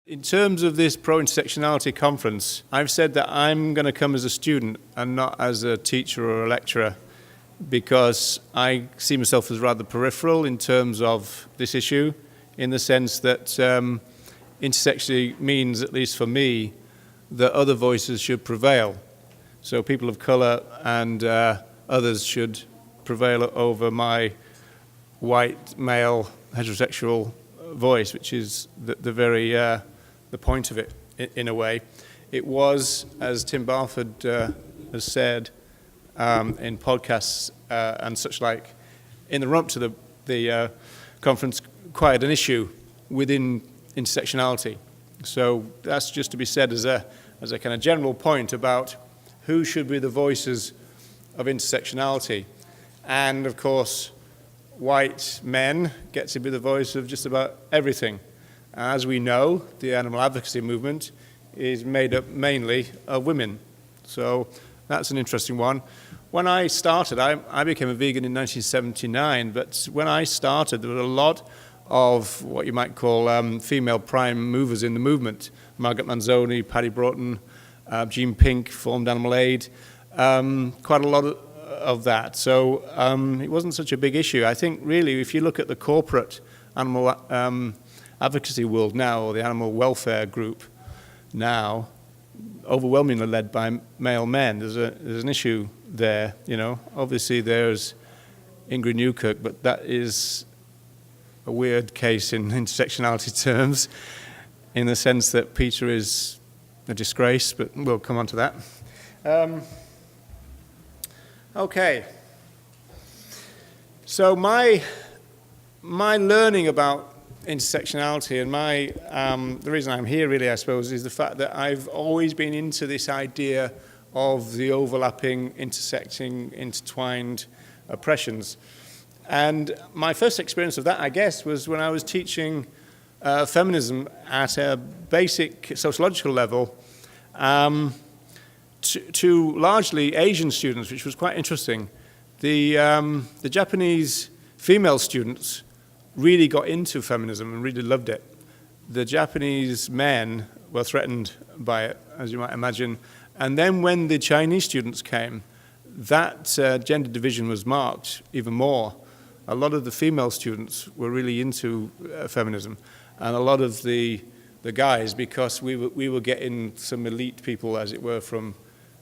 In terms of this pro-intersectionality conference, I've said that I'm going to come as a student and not as a teacher or a lecturer, because I see myself as rather peripheral in terms of this issue, in the sense that intersectionality means, at least for me, that other voices should prevail. So people of colour and others should prevail over my white, male, heterosexual voice, which is the point of it, in a way. It was, as Tim Barford has said in podcasts and such like, in the run-up to the conference, quite an issue within intersectionality. So that's just to be said as a kind of general point about who should be the voices of intersectionality. And of course, white men get to be the voice of just about everything. As we know, the animal advocacy movement is made up mainly of women. So that's an interesting one. When I started, I became a vegan in 1979, but when I started, there were a lot of what you might call female prime movers in the movement. Margaret Manzoni, Paddy Broughton, Jean Pink formed Animal Aid, quite a lot of that. So it wasn't such a big issue. I think really if you look at the corporate animal advocacy world now, or the animal welfare group now, overwhelmingly led by male men, there's an issue there, you know. Obviously there's Ingrid Newkirk, but that is a weird case in intersectionality terms, in the sense that Peter is a disgrace, but we'll come on to that. Okay. So my learning about intersectionality and the reason I'm here really, I suppose, is the fact that I've always been into this idea of the overlapping, intersecting, intertwined oppressions. And my first experience of that, I guess, was when I was teaching feminism at a basic sociological level to largely Asian students, which was quite interesting. The Japanese female students really got into feminism and really loved it. The Japanese men were threatened by it, as you might imagine. And then when the Chinese students came, that gender division was marked even more. A lot of the female students were really into feminism, and a lot of the guys, because we were getting some elite people, as it were, from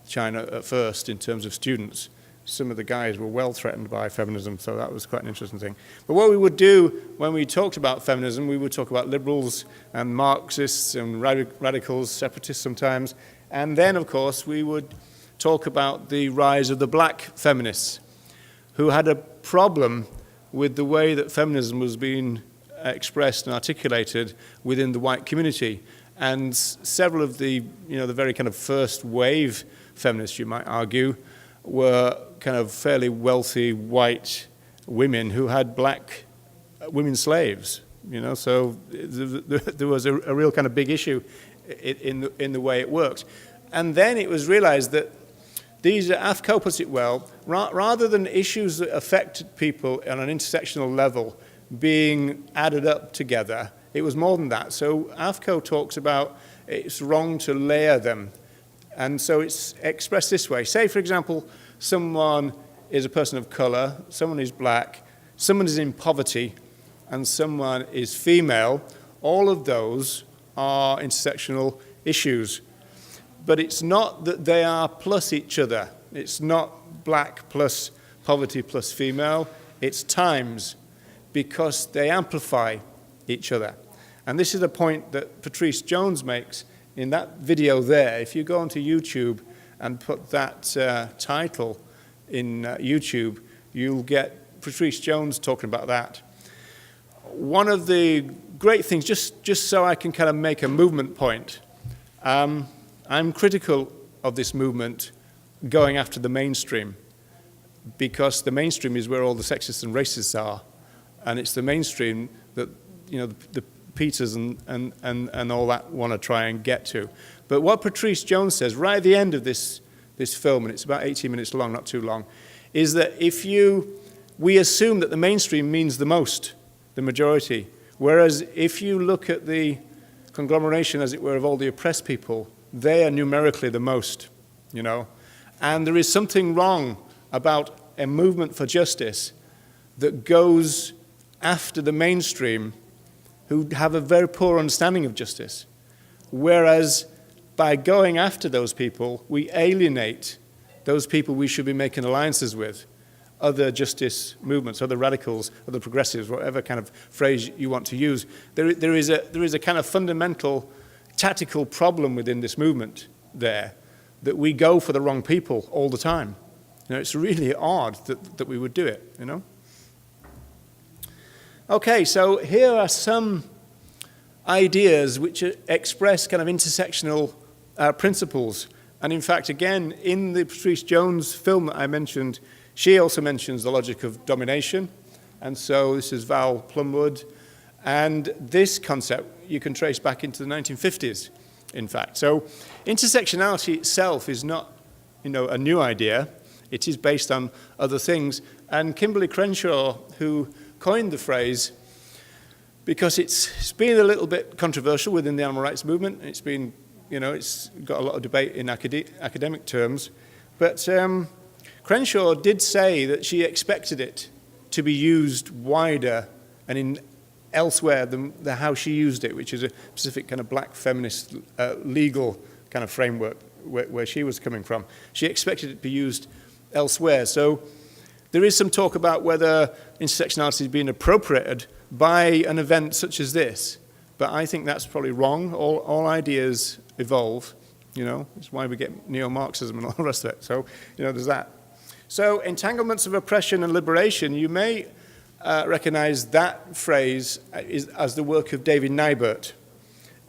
China at first in terms of students. Some of the guys were well threatened by feminism, so that was quite an interesting thing. But what we would do when we talked about feminism, we would talk about liberals and Marxists and radicals, separatists sometimes, and then, of course, we would talk about the rise of the black feminists, who had a problem with the way that feminism was being expressed and articulated within the white community. And several of the very kind of first wave feminists, you might argue, were kind of fairly wealthy white women who had black women slaves, you know. So there was a real kind of big issue in the way it worked. And then it was realized that these, Aph Ko puts it well, rather than issues that affected people on an intersectional level being added up together, it was more than that. So Aph Ko talks about it's wrong to layer them. And so it's expressed this way. Say, for example, someone is a person of colour, someone is black, someone is in poverty, and someone is female. All of those are intersectional issues. But it's not that they are plus each other. It's not black plus poverty plus female. It's times, because they amplify each other. And this is a point that Patrice Jones makes in that video there. If you go onto YouTube and put that title in YouTube, you'll get Patrice Jones talking about that. One of the great things, just so I can kind of make a movement point, I'm critical of this movement going after the mainstream, because the mainstream is where all the sexists and racists are, and it's the mainstream that, you know, the Peters and all that want to try and get to. But what Patrice Jones says right at the end of this film, and it's about 18 minutes long, not too long, is that we assume that the mainstream means the most, the majority, whereas if you look at the conglomeration, as it were, of all the oppressed people, they are numerically the most, you know. And there is something wrong about a movement for justice that goes after the mainstream who have a very poor understanding of justice. Whereas by going after those people, we alienate those people we should be making alliances with, other justice movements, other radicals, other progressives, whatever kind of phrase you want to use. There is a kind of fundamental tactical problem within this movement there, that we go for the wrong people all the time. You know, it's really odd that we would do it, you know. Okay, so here are some ideas which express kind of intersectional principles. And in fact, again, in the Patrice Jones film that I mentioned, she also mentions the logic of domination. And so this is Val Plumwood. And this concept you can trace back into the 1950s, in fact. So intersectionality itself is not, you know, a new idea. It is based on other things. And Kimberly Crenshaw, who coined the phrase, because it's been a little bit controversial within the animal rights movement. It's been, you know, it's got a lot of debate in academic terms. But Crenshaw did say that she expected it to be used wider and in elsewhere than how she used it, which is a specific kind of black feminist legal kind of framework where she was coming from. She expected it to be used elsewhere. So there is some talk about whether intersectionality is being appropriated by an event such as this. But I think that's probably wrong. All ideas evolve, you know. It's why we get neo-Marxism and all the rest of it. So, you know, there's that. So entanglements of oppression and liberation, you may recognize that phrase as the work of David Nybert.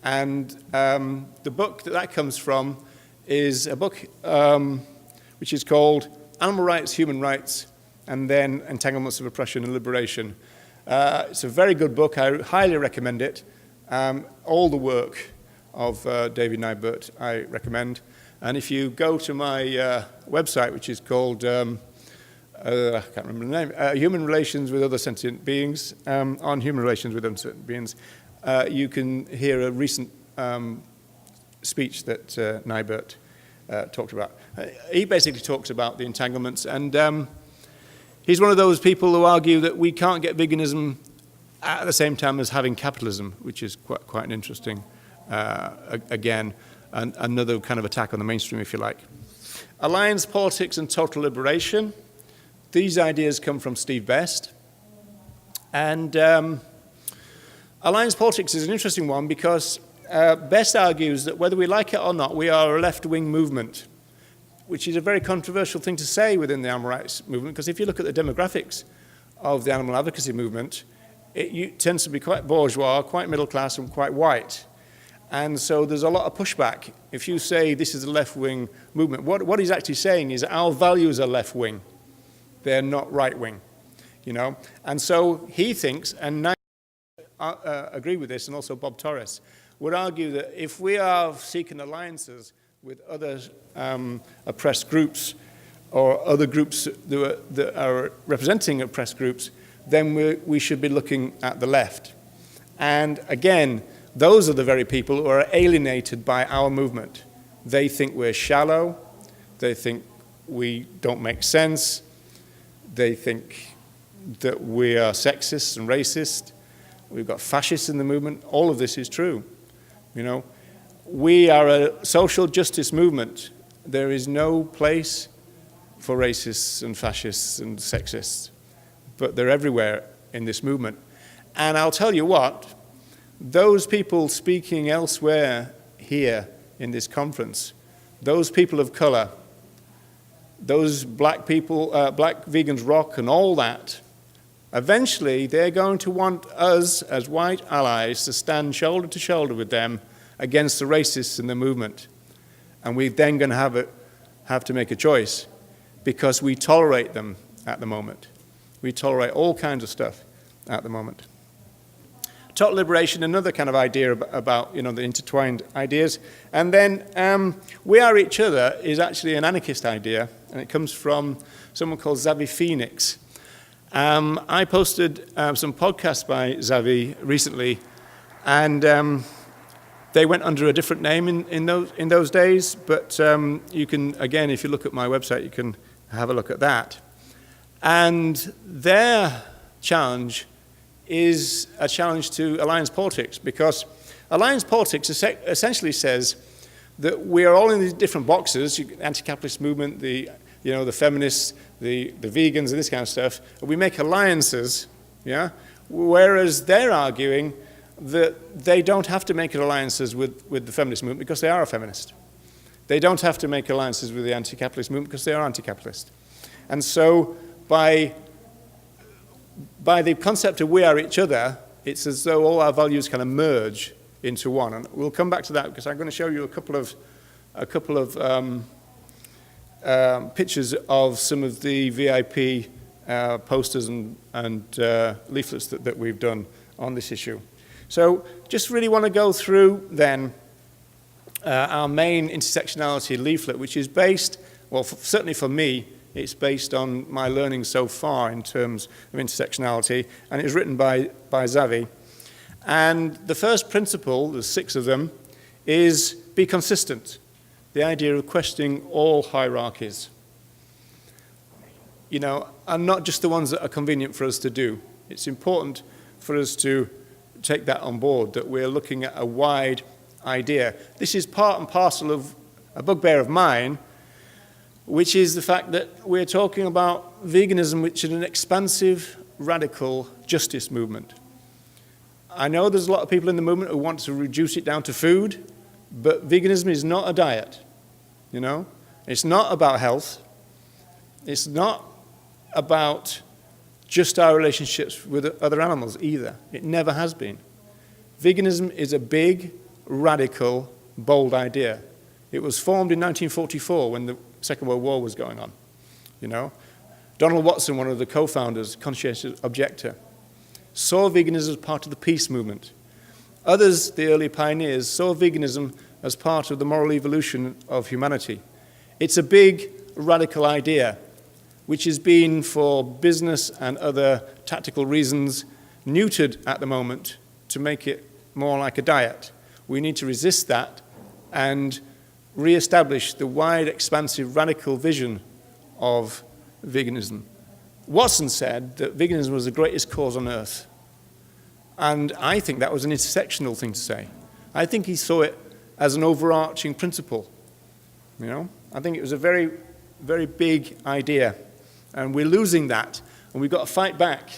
And the book that comes from is a book which is called Animal Rights, Human Rights, and then Entanglements of Oppression and Liberation. It's a very good book. I highly recommend it. All the work of David Nybert I recommend. And if you go to my website, which is called, I can't remember the name, Human Relations with Other Sentient Beings, on Human Relations with Other Sentient Beings, you can hear a recent speech that Nybert talked about. He basically talks about the entanglements, and he's one of those people who argue that we can't get veganism at the same time as having capitalism, which is quite an interesting, again, another kind of attack on the mainstream, if you like. Alliance politics and total liberation. These ideas come from Steve Best. And alliance politics is an interesting one because Best argues that whether we like it or not, we are a left-wing movement, which is a very controversial thing to say within the animal rights movement, because if you look at the demographics of the animal advocacy movement, it tends to be quite bourgeois, quite middle class, and quite white. And so there's a lot of pushback. If you say this is a left-wing movement, what he's actually saying is our values are left-wing. They're not right-wing, you know. And so he thinks, and I agree with this, and also Bob Torres, would argue that if we are seeking alliances with other oppressed groups or other groups that are representing oppressed groups, then we should be looking at the left. And again, those are the very people who are alienated by our movement. They think we're shallow. They think we don't make sense. They think that we are sexist and racist. We've got fascists in the movement. All of this is true. You know, we are a social justice movement. There is no place for racists and fascists and sexists, but they're everywhere in this movement. And I'll tell you what, those people speaking elsewhere here in this conference, those people of color, those black people, black vegans rock and all that, eventually they're going to want us as white allies to stand shoulder to shoulder with them against the racists in the movement. And we're then going to have to make a choice because we tolerate them at the moment. We tolerate all kinds of stuff at the moment. Total liberation, another kind of idea about, you know, the intertwined ideas. And then we are each other is actually an anarchist idea, and it comes from someone called Xavi Phoenix. I posted some podcasts by Xavi recently, and They went under a different name in those days, but you can, again, if you look at my website, you can have a look at that. And their challenge is a challenge to alliance politics, because alliance politics essentially says that we are all in these different boxes, anti-capitalist movement, the feminists, the vegans, and this kind of stuff, and we make alliances, yeah? Whereas they're arguing that they don't have to make alliances with the feminist movement because they are a feminist. They don't have to make alliances with the anti-capitalist movement because they are anti-capitalist. And so by the concept of we are each other, it's as though all our values kind of merge into one. And we'll come back to that because I'm going to show you a couple of pictures of some of the VIP posters and leaflets that we've done on this issue. So just really want to go through then our main intersectionality leaflet, which is based, well, certainly for me, it's based on my learning so far in terms of intersectionality, and it was written by Xavi. And the first principle, there's 6 of them, is be consistent. The idea of questioning all hierarchies. You know, and not just the ones that are convenient for us to do. It's important for us to take that on board, that we're looking at a wide idea. This is part and parcel of a bugbear of mine, which is the fact that we're talking about veganism, which is an expansive, radical justice movement. I know there's a lot of people in the movement who want to reduce it down to food, but veganism is not a diet, you know? It's not about health. It's not about just our relationships with other animals either. It never has been. Veganism is a big, radical, bold idea. It was formed in 1944 when the Second World War was going on, you know. Donald Watson, one of the co-founders, conscientious objector, saw veganism as part of the peace movement. Others, the early pioneers, saw veganism as part of the moral evolution of humanity. It's a big, radical idea, which has been, for business and other tactical reasons, neutered at the moment to make it more like a diet. We need to resist that and re-establish the wide, expansive, radical vision of veganism. Watson said that veganism was the greatest cause on earth. And I think that was an intersectional thing to say. I think he saw it as an overarching principle. You know, I think it was a very, very big idea. And we're losing that. And we've got to fight back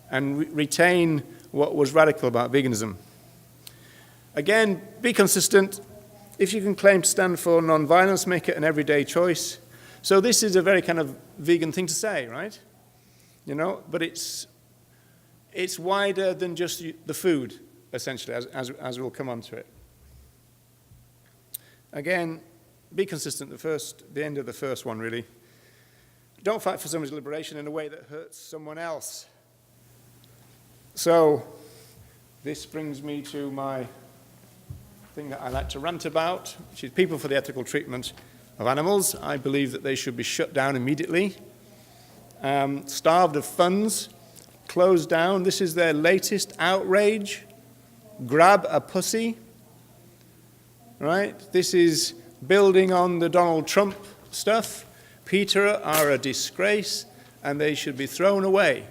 and retain what was radical about veganism. Again, be consistent. If you can claim to stand for non-violence, make it an everyday choice. So this is a very kind of vegan thing to say, right? You know, but it's wider than just the food, essentially, as we'll come on to it. Again, be consistent, the end of the first one, really. Don't fight for someone's liberation in a way that hurts someone else. So this brings me to my thing that I like to rant about, which is people for the ethical treatment of animals. I believe that they should be shut down immediately, starved of funds, closed down. This is their latest outrage. Grab a pussy, right? This is building on the Donald Trump stuff. PETA are a disgrace, and they should be thrown away.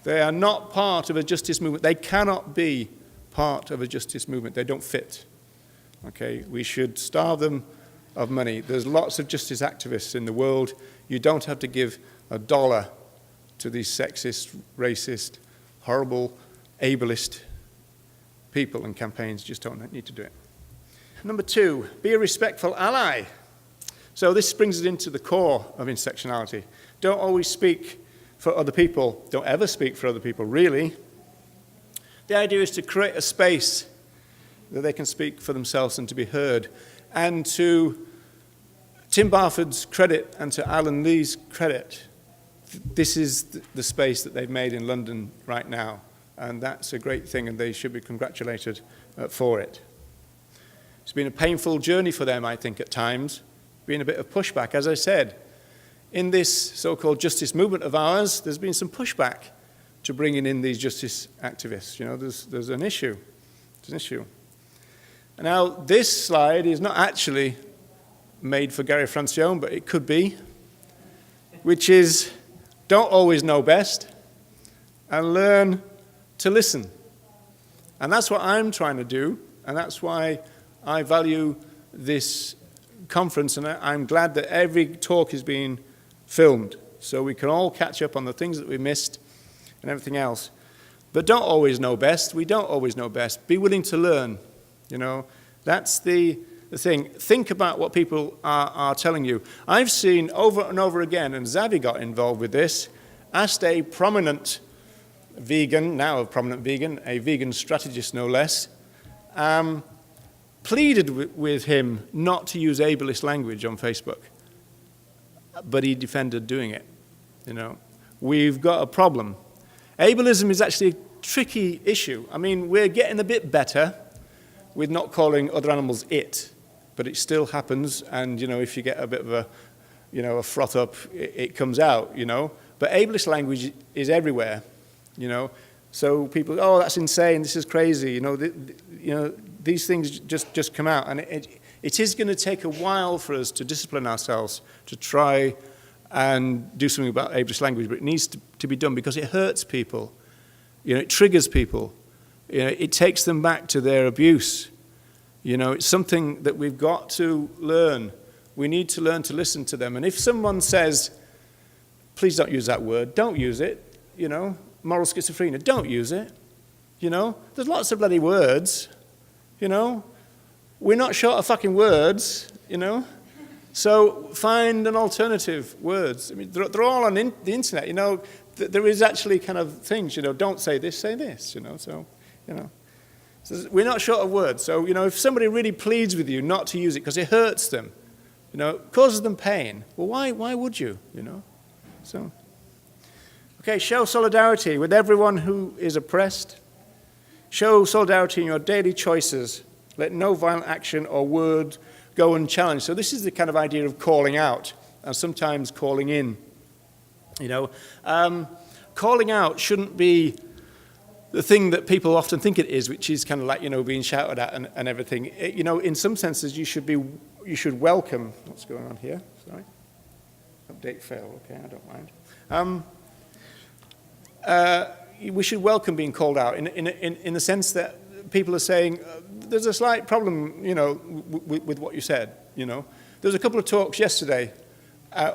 They are not part of a justice movement. They cannot be part of a justice movement. They don't fit. Okay, we should starve them of money. There's lots of justice activists in the world. You don't have to give $1 to these sexist, racist, horrible, ableist people and campaigns. Just don't need to do it. Number 2, be a respectful ally. So this brings us into the core of intersectionality. Don't always speak for other people. Don't ever speak for other people, really. The idea is to create a space that they can speak for themselves and to be heard. And to Tim Barford's credit and to Alan Lee's credit, this is the space that they've made in London right now. And that's a great thing, and they should be congratulated for it. It's been a painful journey for them, I think, at times. Been a bit of pushback. As I said, in this so-called justice movement of ours, there's been some pushback to bringing in these justice activists. You know, there's an issue. There's an issue. Now, this slide is not actually made for Gary Francione, but it could be, which is don't always know best and learn to listen. And that's what I'm trying to do, and that's why I value this conference, and I'm glad that every talk is being filmed so we can all catch up on the things that we missed and everything else. But don't always know best. We don't always know best. Be willing to learn. You know, that's the thing. Think about what people are telling you. I've seen over and over again, and Xavi got involved with this, asked a prominent vegan, now a prominent vegan, a vegan strategist no less, pleaded with him not to use ableist language on Facebook, but he defended doing it. You know, we've got a problem. Ableism is actually a tricky issue. I mean, we're getting a bit better with not calling other animals it, but it still happens, and, you know, if you get a bit of a, you know, a froth up, it comes out, you know. But ableist language is everywhere, you know. So people, oh, that's insane, this is crazy, you know, these things just come out, and it is going to take a while for us to discipline ourselves to try and do something about ableist language, but it needs to be done because it hurts people, you know, it triggers people, you know, it takes them back to their abuse, you know, it's something that we've got to learn. We need to learn to listen to them, and if someone says, please don't use that word, don't use it, you know, moral schizophrenia, don't use it, you know, there's lots of bloody words, you know, we're not short of fucking words, you know, so find an alternative words. I mean, they're all on the internet, you know, there is actually kind of things, you know, don't say this, say this, you know, so, you know. So we're not short of words, so, you know, if somebody really pleads with you not to use it because it hurts them, you know, causes them pain, well, why would you, you know, so. Okay, show solidarity with everyone who is oppressed. Show solidarity in your daily choices. Let no violent action or word go unchallenged. So this is the kind of idea of calling out and sometimes calling in. You know, calling out shouldn't be the thing that people often think it is, which is kind of like, you know, being shouted at and everything. You know, in some senses, you should welcome. What's going on here? Sorry. Update failed. Okay, I don't mind. We should welcome being called out in the sense that people are saying, there's a slight problem, you know, with what you said, you know. There was a couple of talks yesterday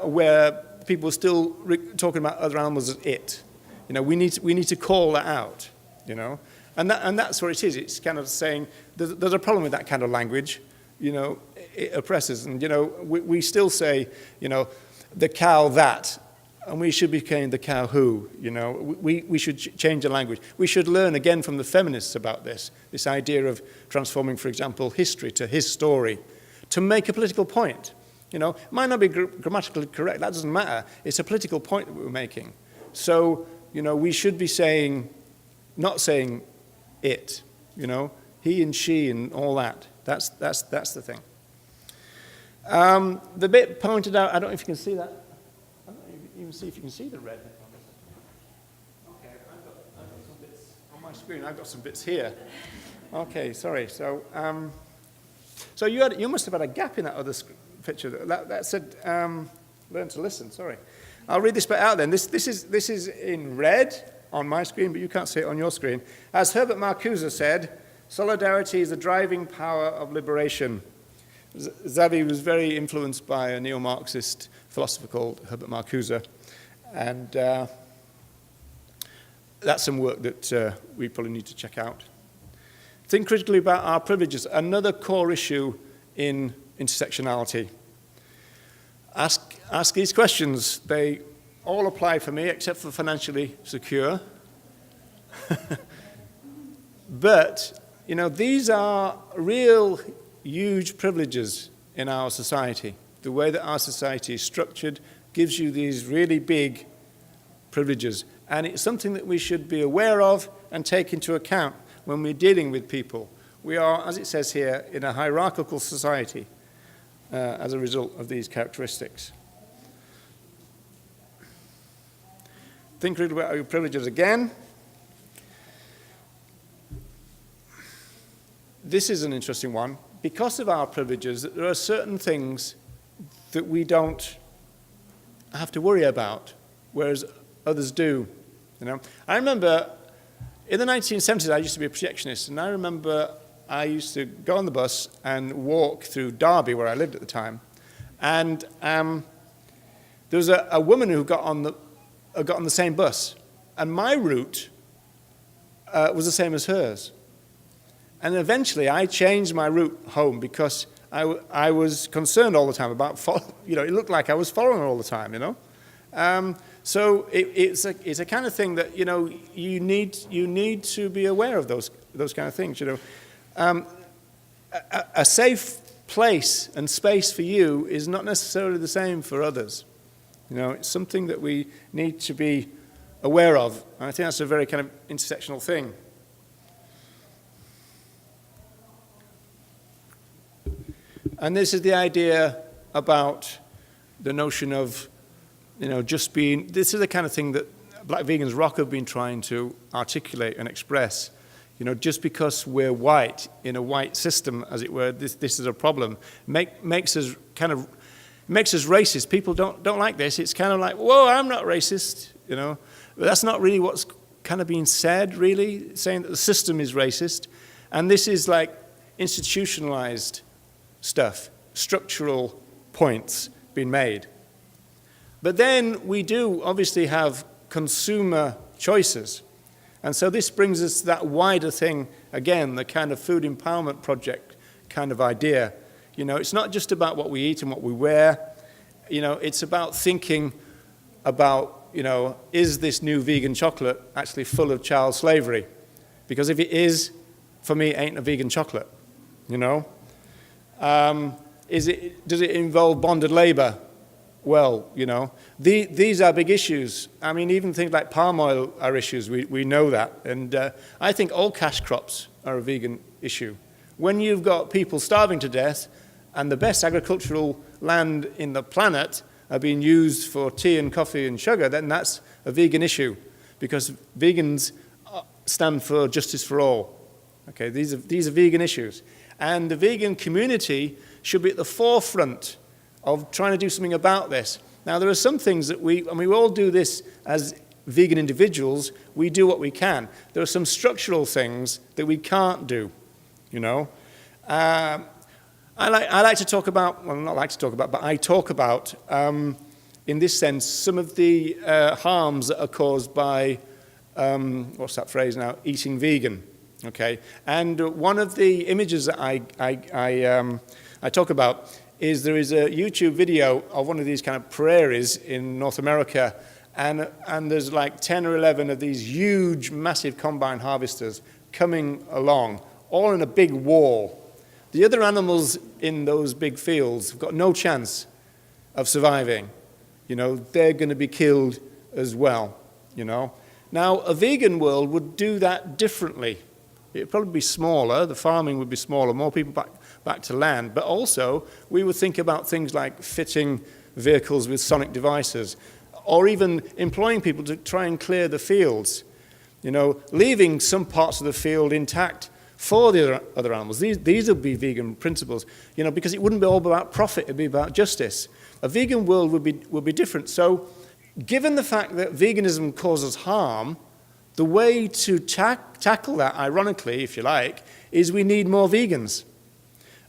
where people were still talking about other animals as it. You know, we need to call that out, you know. And that's what it is. It's kind of saying there's a problem with that kind of language, you know, it oppresses. And, you know, we still say, you know, the cow that, and we should be saying the cow who, you know. We should change the language. We should learn again from the feminists about this idea of transforming, for example, history to his story, to make a political point. You know, it might not be grammatically correct, that doesn't matter. It's a political point that we're making. So, you know, we should be saying, not saying it, you know, he and she and all that. That's the thing. The bit pointed out, I don't know if you can see that. I don't even see if you can see the red. Okay, I've got some bits on my screen. I've got some bits here. Okay, sorry. So, so you must have had a gap in that other picture that said learn to listen. Sorry, I'll read this bit out then. This is in red on my screen, but you can't see it on your screen. As Herbert Marcuse said, solidarity is the driving power of liberation. Xavi was very influenced by a neo-Marxist philosopher called Herbert Marcuse, and that's some work that we probably need to check out. Think critically about our privileges, another core issue in intersectionality. Ask these questions. They all apply for me, except for financially secure. But, you know, these are real huge privileges in our society. The way that our society is structured gives you these really big privileges. And it's something that we should be aware of and take into account when we're dealing with people. We are, as it says here, in a hierarchical society as a result of these characteristics. Think about your privileges again. this is an interesting one. Because of our privileges, there are certain things that we don't have to worry about, whereas others do. You know, I remember in the 1970s, I used to be a projectionist, and I remember I used to go on the bus and walk through Derby, where I lived at the time, and there was a woman who got on the same bus, and my route was the same as hers. And eventually, I changed my route home because I was concerned all the time about, you know, it looked like I was following her all the time, you know. So it's a kind of thing that, you know, you need to be aware of those kind of things, you know. A safe place and space for you is not necessarily the same for others. You know, it's something that we need to be aware of. And I think that's a very kind of intersectional thing. And this is the idea about the notion of, you know, just being, this is the kind of thing that Black Vegans Rock have been trying to articulate and express. You know, just because we're white, in a white system, as it were, this is a problem, makes us racist. People don't like this. It's kind of like, whoa, I'm not racist, you know. But that's not really what's kind of being said, really, saying that the system is racist. And this is like institutionalized stuff, structural points being made. But then we do obviously have consumer choices. And so this brings us to that wider thing, again, the kind of food empowerment project kind of idea. You know, it's not just about what we eat and what we wear. You know, it's about thinking about, you know, is this new vegan chocolate actually full of child slavery? Because if it is, for me, it ain't a vegan chocolate, you know? Does it involve bonded labor? Well, you know, these are big issues. I mean, even things like palm oil are issues. We know that. And I think all cash crops are a vegan issue. When you've got people starving to death and the best agricultural land in the planet are being used for tea and coffee and sugar, then that's a vegan issue, because vegans stand for justice for all. Okay, these are vegan issues. And the vegan community should be at the forefront of trying to do something about this. Now, there are some things that we all do this as vegan individuals. We do what we can. There are some structural things that we can't do, you know. I like to talk about, well, not like to talk about, but I talk about, in this sense, some of the harms that are caused by, what's that phrase now, eating vegan, okay? And one of the images that I talk about is there is a YouTube video of one of these kind of prairies in North America, and there's like 10 or 11 of these huge, massive combine harvesters coming along, all in a big wall. The other animals in those big fields have got no chance of surviving. You know, they're going to be killed as well, you know. Now, a vegan world would do that differently. It would probably be smaller, the farming would be smaller, more people back to land, but also we would think about things like fitting vehicles with sonic devices, or even employing people to try and clear the fields, you know, leaving some parts of the field intact for the other animals. These would be vegan principles, you know, because it wouldn't be all about profit, it'd be about justice. A vegan world would be different. So given the fact that veganism causes harm, the way to tackle that, ironically, if you like, is we need more vegans.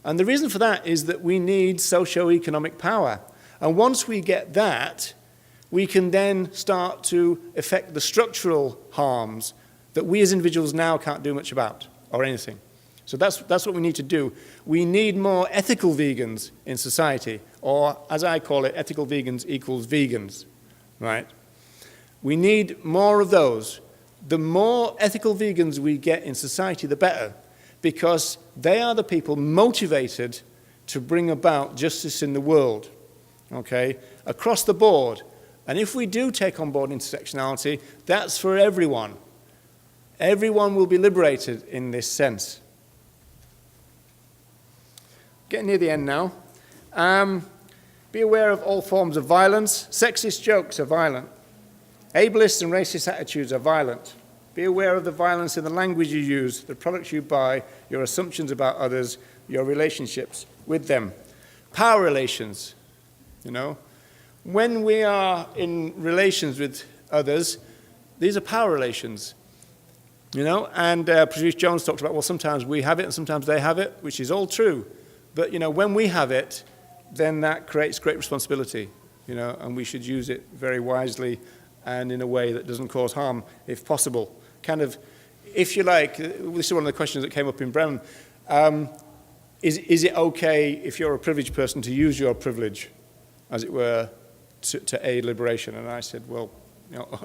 And the reason for that is that we need socio-economic power. And once we get that, we can then start to affect the structural harms that we as individuals now can't do much about, or anything. So that's what we need to do. We need more ethical vegans in society, or as I call it, ethical vegans equals vegans, right? We need more of those. The more ethical vegans we get in society, the better, because they are the people motivated to bring about justice in the world, okay, across the board. And if we do take on board intersectionality, that's for everyone. Everyone will be liberated in this sense. Getting near the end now. Be aware of all forms of violence. Sexist jokes are violent. Ableist and racist attitudes are violent. Be aware of the violence in the language you use, the products you buy, your assumptions about others, your relationships with them. Power relations, When we are in relations with others, these are power relations, And Producer Jones talked about, well, sometimes we have it and sometimes they have it, which is all true. But, when we have it, then that creates great responsibility, and we should use it very wisely and in a way that doesn't cause harm, if possible. Kind of, if you like, this is one of the questions that came up in Brennan, is it okay if you're a privileged person to use your privilege, as it were, to aid liberation? And I said, well,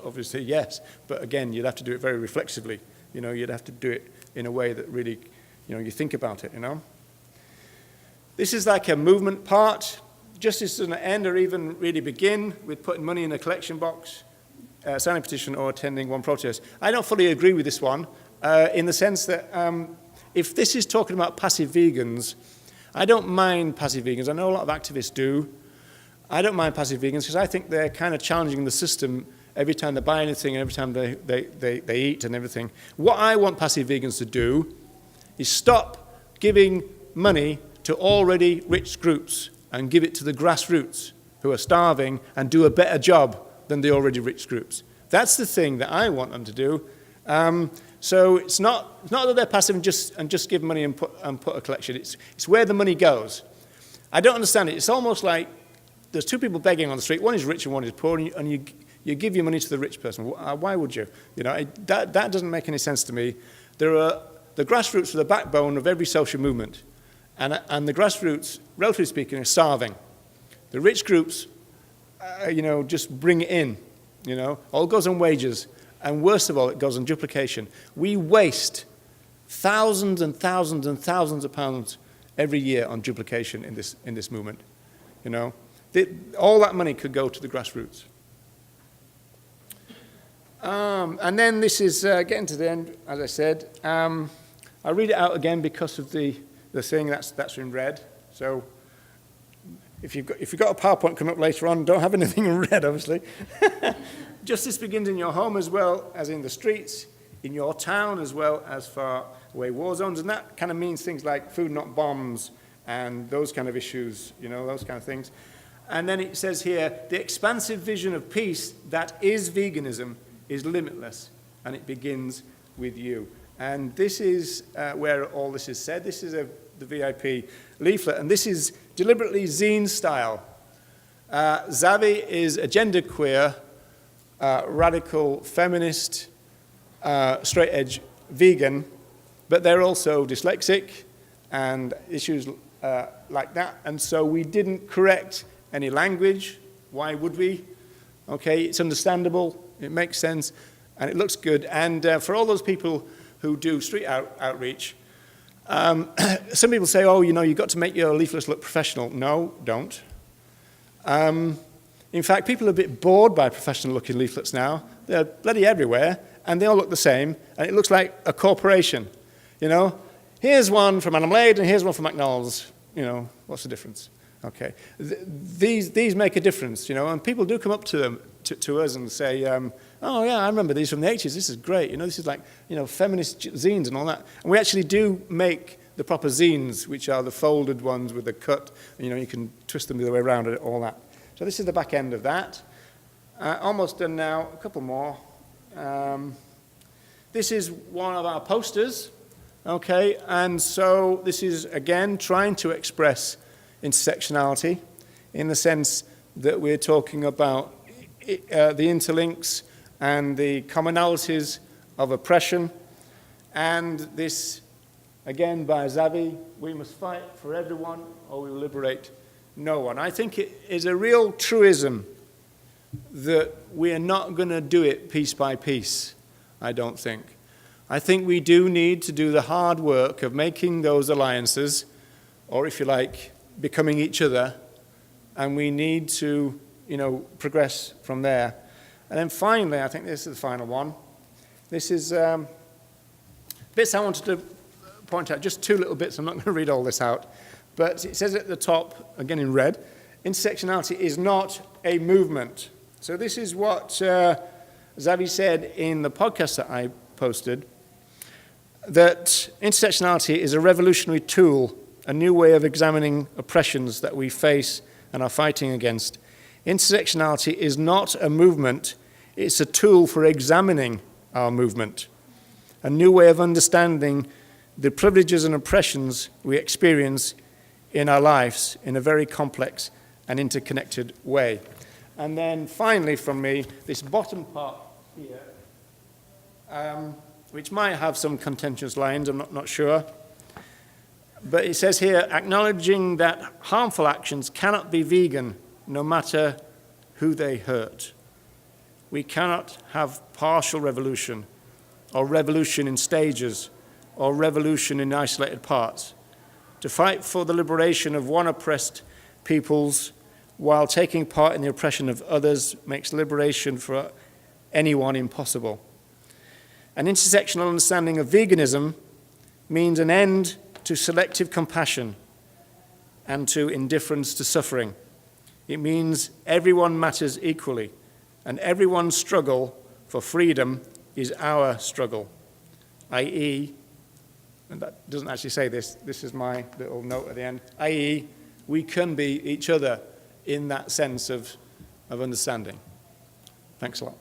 obviously yes, but again, you'd have to do it very reflexively. You'd have to do it in a way that really, you think about it, This is like a movement part. Justice doesn't end or even really begin with putting money in a collection box, signing a petition, or attending one protest. I don't fully agree with this one, in the sense that if this is talking about passive vegans, I don't mind passive vegans. I know a lot of activists do. I don't mind passive vegans because I think they're kind of challenging the system every time they buy anything and every time they eat and everything. What I want passive vegans to do is stop giving money to already rich groups and give it to the grassroots who are starving and do a better job than the already rich groups. That's the thing that I want them to do. So it's not that they're passive and just give money and put a collection. It's where the money goes. I don't understand it. It's almost like there's two people begging on the street. One is rich and one is poor, and you give your money to the rich person. Why would you? That doesn't make any sense to me. The grassroots are the backbone of every social movement. And the grassroots, relatively speaking, are starving. The rich groups, just bring it in, All goes on wages. And worst of all, it goes on duplication. We waste thousands and thousands and thousands of pounds every year on duplication in this movement, All that money could go to the grassroots. And then this is getting to the end, as I said. I'll read it out again because of the thing that's in red. So if you've got a PowerPoint coming up later on, don't have anything in red, obviously. Justice begins in your home as well as in the streets, in your town as well as far away war zones. And that kind of means things like food, not bombs, and those kind of issues, those kind of things. And then it says here, the expansive vision of peace that is veganism is limitless, and it begins with you. And this is where all this is said. This is the VIP leaflet, and this is deliberately zine style. Xavi is a genderqueer, radical feminist, straight edge vegan, but they're also dyslexic and issues like that. And so we didn't correct any language. Why would we? Okay, it's understandable, it makes sense, and it looks good. And for all those people who do street outreach, some people say, oh, you've got to make your leaflets look professional. No, don't. In fact, people are a bit bored by professional-looking leaflets now. They're bloody everywhere, and they all look the same, and it looks like a corporation. Here's one from Animal Aid, and here's one from McDonald's. What's the difference? Okay, these make a difference, and people do come up to them, to us, and say, oh yeah, I remember these from the 80s. This is great. This is like, feminist zines and all that. And we actually do make the proper zines, which are the folded ones with the cut. You can twist them the other way around and all that. So this is the back end of that. Almost done now. A couple more. This is one of our posters. Okay, and so this is again trying to express intersectionality in the sense that we're talking about the interlinks and the commonalities of oppression. And this, again, by Xavi, we must fight for everyone or we will liberate no one. I think it is a real truism that we are not going to do it piece by piece, I don't think. I think we do need to do the hard work of making those alliances, or if you like, becoming each other, and we need to, progress from there. And then finally, I think this is the final one. This is bits I wanted to point out, just two little bits. I'm not going to read all this out. But it says at the top, again in red, intersectionality is not a movement. So this is what Xavi said in the podcast that I posted, that intersectionality is a revolutionary tool, a new way of examining oppressions that we face and are fighting against. Intersectionality is not a movement, it's a tool for examining our movement, a new way of understanding the privileges and oppressions we experience in our lives in a very complex and interconnected way. And then finally from me, this bottom part here, which might have some contentious lines, I'm not sure. But it says here, acknowledging that harmful actions cannot be vegan no matter who they hurt. We cannot have partial revolution, or revolution in stages, or revolution in isolated parts. To fight for the liberation of one oppressed peoples while taking part in the oppression of others makes liberation for anyone impossible. An intersectional understanding of veganism means an end to selective compassion and to indifference to suffering. It means everyone matters equally, and everyone's struggle for freedom is our struggle, i.e., and that doesn't actually say this, this is my little note at the end, i.e., we can be each other in that sense of understanding. Thanks a lot.